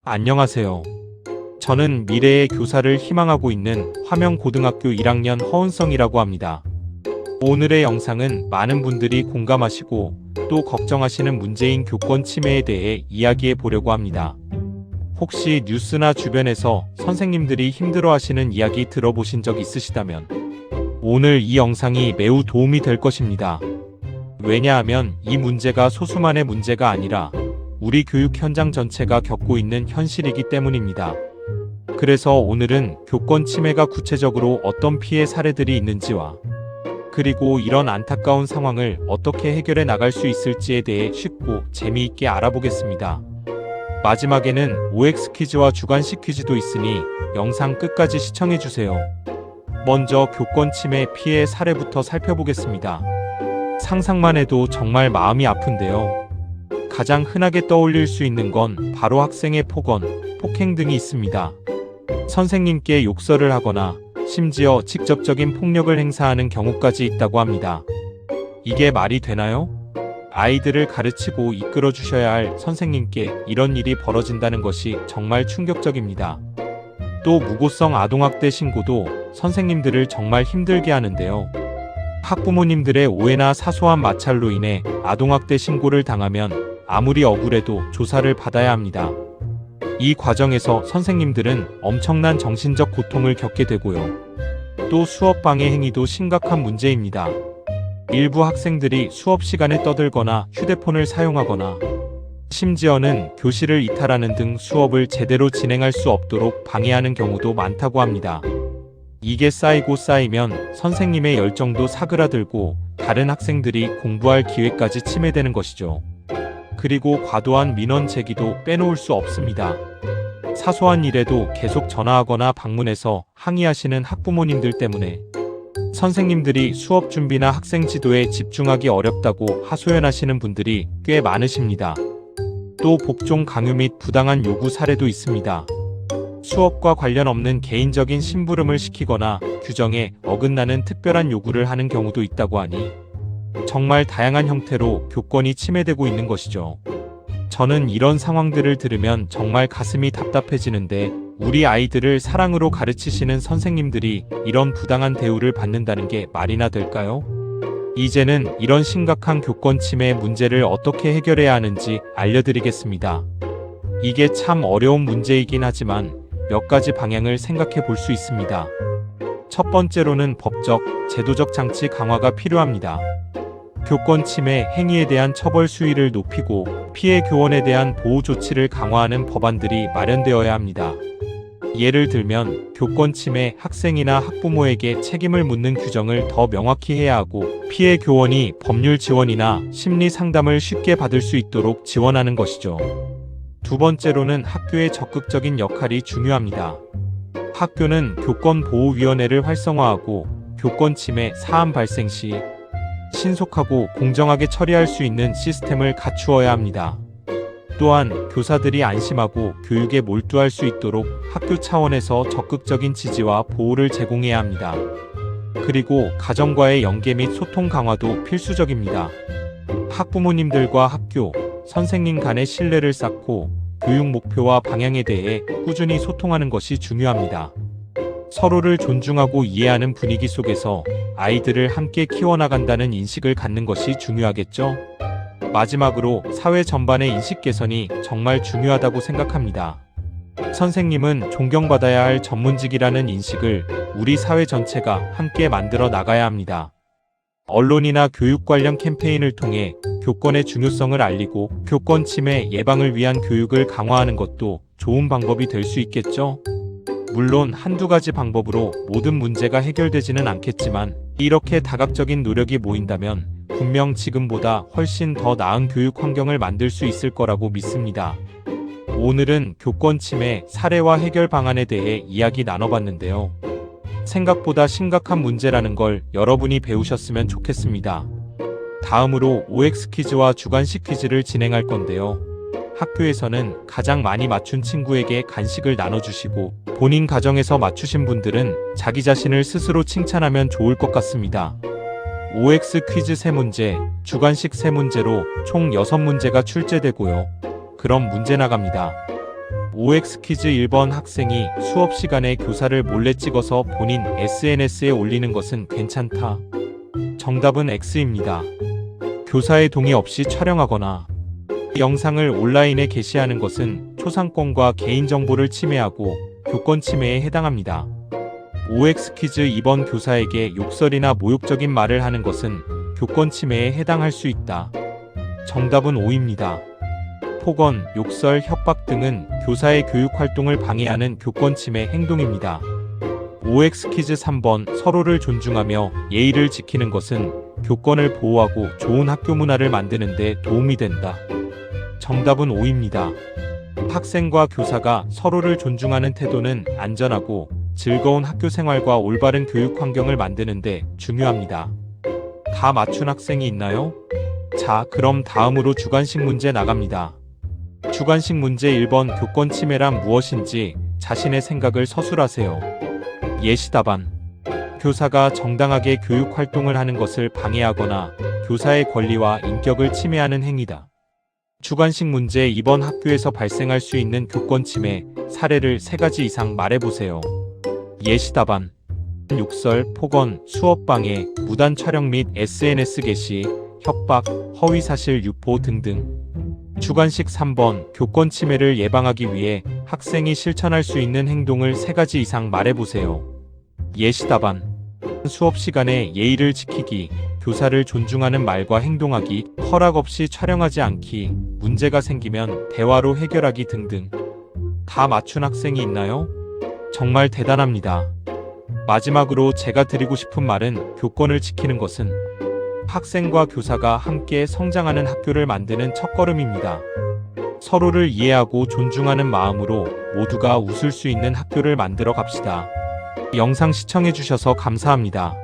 안녕하세요. 저는 미래의 교사를 희망하고 있는 화명고등학교 1학년 허은성이라고 합니다. 오늘의 영상은 많은 분들이 공감하시고 또 걱정하시는 문제인 교권 침해에 대해 이야기해 보려고 합니다. 혹시 뉴스나 주변에서 선생님들이 힘들어하시는 이야기 들어보신 적 있으시다면 오늘 이 영상이 매우 도움이 될 것입니다. 왜냐하면 이 문제가 소수만의 문제가 아니라 우리 교육 현장 전체가 겪고 있는 현실이기 때문입니다. 그래서 오늘은 교권 침해가 구체적으로 어떤 피해 사례들이 있는지와 그리고 이런 안타까운 상황을 어떻게 해결해 나갈 수 있을지에 대해 쉽고 재미있게 알아보겠습니다. 마지막에는 OX 퀴즈와 주관식 퀴즈도 있으니 영상 끝까지 시청해주세요. 먼저 교권 침해 피해 사례부터 살펴보겠습니다. 상상만 해도 정말 마음이 아픈데요. 가장 흔하게 떠올릴 수 있는 건 바로 학생의 폭언, 폭행 등이 있습니다. 선생님께 욕설을 하거나 심지어 직접적인 폭력을 행사하는 경우까지 있다고 합니다. 이게 말이 되나요? 아이들을 가르치고 이끌어 주셔야 할 선생님께 이런 일이 벌어진다는 것이 정말 충격적입니다. 또 무고성 아동학대 신고도 선생님들을 정말 힘들게 하는데요. 학부모님들의 오해나 사소한 마찰로 인해 아동학대 신고를 당하면 아무리 억울해도 조사를 받아야 합니다. 이 과정에서 선생님들은 엄청난 정신적 고통을 겪게 되고요. 또 수업 방해 행위도 심각한 문제입니다. 일부 학생들이 수업 시간에 떠들거나 휴대폰을 사용하거나 심지어는 교실을 이탈하는 등 수업을 제대로 진행할 수 없도록 방해하는 경우도 많다고 합니다. 이게 쌓이고 쌓이면 선생님의 열정도 사그라들고 다른 학생들이 공부할 기회까지 침해되는 것이죠. 그리고 과도한 민원 제기도 빼놓을 수 없습니다. 사소한 일에도 계속 전화하거나 방문해서 항의하시는 학부모님들 때문에 선생님들이 수업 준비나 학생 지도에 집중하기 어렵다고 하소연하시는 분들이 꽤 많으십니다. 또 복종 강요 및 부당한 요구 사례도 있습니다. 수업과 관련 없는 개인적인 심부름을 시키거나 규정에 어긋나는 특별한 요구를 하는 경우도 있다고 하니 정말 다양한 형태로 교권이 침해되고 있는 것이죠. 저는 이런 상황들을 들으면 정말 가슴이 답답해지는데 우리 아이들을 사랑으로 가르치시는 선생님들이 이런 부당한 대우를 받는다는 게 말이나 될까요? 이제는 이런 심각한 교권 침해 문제를 어떻게 해결해야 하는지 알려드리겠습니다. 이게 참 어려운 문제이긴 하지만 몇 가지 방향을 생각해 볼 수 있습니다. 첫 번째로는 법적, 제도적 장치 강화가 필요합니다. 교권 침해 행위에 대한 처벌 수위를 높이고 피해 교원에 대한 보호 조치를 강화하는 법안들이 마련되어야 합니다. 예를 들면 교권 침해 학생이나 학부모에게 책임을 묻는 규정을 더 명확히 해야 하고 피해 교원이 법률 지원이나 심리 상담을 쉽게 받을 수 있도록 지원하는 것이죠. 두 번째로는 학교의 적극적인 역할이 중요합니다. 학교는 교권보호위원회를 활성화하고 교권 침해 사안 발생 시 신속하고 공정하게 처리할 수 있는 시스템을 갖추어야 합니다. 또한 교사들이 안심하고 교육에 몰두할 수 있도록 학교 차원에서 적극적인 지지와 보호를 제공해야 합니다. 그리고 가정과의 연계 및 소통 강화도 필수적입니다. 학부모님들과 학교, 선생님 간의 신뢰를 쌓고 교육 목표와 방향에 대해 꾸준히 소통하는 것이 중요합니다. 서로를 존중하고 이해하는 분위기 속에서 아이들을 함께 키워나간다는 인식을 갖는 것이 중요하겠죠? 마지막으로 사회 전반의 인식 개선이 정말 중요하다고 생각합니다. 선생님은 존경받아야 할 전문직이라는 인식을 우리 사회 전체가 함께 만들어 나가야 합니다. 언론이나 교육 관련 캠페인을 통해 교권의 중요성을 알리고 교권 침해 예방을 위한 교육을 강화하는 것도 좋은 방법이 될 수 있겠죠? 물론 한두 가지 방법으로 모든 문제가 해결되지는 않겠지만 이렇게 다각적인 노력이 모인다면 분명 지금보다 훨씬 더 나은 교육 환경을 만들 수 있을 거라고 믿습니다. 오늘은 교권 침해 사례와 해결 방안에 대해 이야기 나눠봤는데요. 생각보다 심각한 문제라는 걸 여러분이 배우셨으면 좋겠습니다. 다음으로 OX 퀴즈와 주관식 퀴즈를 진행할 건데요. 학교에서는 가장 많이 맞춘 친구에게 간식을 나눠주시고 본인 가정에서 맞추신 분들은 자기 자신을 스스로 칭찬하면 좋을 것 같습니다. OX 퀴즈 3문제, 주관식 3문제로 총 6문제가 출제되고요. 그럼 문제 나갑니다. OX 퀴즈 1번 학생이 수업 시간에 교사를 몰래 찍어서 본인 SNS에 올리는 것은 괜찮다. 정답은 X입니다. 교사의 동의 없이 촬영하거나 영상을 온라인에 게시하는 것은 초상권과 개인정보를 침해하고 교권 침해에 해당합니다. OX 퀴즈 2번 교사에게 욕설이나 모욕적인 말을 하는 것은 교권 침해에 해당할 수 있다. 정답은 O입니다. 폭언, 욕설, 협박 등은 교사의 교육 활동을 방해하는 교권 침해 행동입니다. OX 퀴즈 3번 서로를 존중하며 예의를 지키는 것은 교권을 보호하고 좋은 학교 문화를 만드는 데 도움이 된다. 정답은 O입니다. 학생과 교사가 서로를 존중하는 태도는 안전하고 즐거운 학교 생활과 올바른 교육 환경을 만드는 데 중요합니다. 다 맞춘 학생이 있나요? 자, 그럼 다음으로 주관식 문제 나갑니다. 주관식 문제 1번 교권 침해란 무엇인지 자신의 생각을 서술하세요. 예시 답안. 교사가 정당하게 교육 활동을 하는 것을 방해하거나 교사의 권리와 인격을 침해하는 행위다. 주관식 문제 2번 학교에서 발생할 수 있는 교권 침해 사례를 3가지 이상 말해보세요. 예시 답안. 욕설, 폭언, 수업 방해, 무단 촬영 및 SNS 게시, 협박, 허위사실 유포 등등. 주관식 3번 교권 침해를 예방하기 위해 학생이 실천할 수 있는 행동을 3가지 이상 말해보세요. 예시 답안. 수업 시간에 예의를 지키기, 교사를 존중하는 말과 행동하기, 허락 없이 촬영하지 않기, 문제가 생기면 대화로 해결하기 등등. 다 맞춘 학생이 있나요? 정말 대단합니다. 마지막으로 제가 드리고 싶은 말은 교권을 지키는 것은 학생과 교사가 함께 성장하는 학교를 만드는 첫걸음입니다. 서로를 이해하고 존중하는 마음으로 모두가 웃을 수 있는 학교를 만들어 갑시다. 영상 시청해주셔서 감사합니다.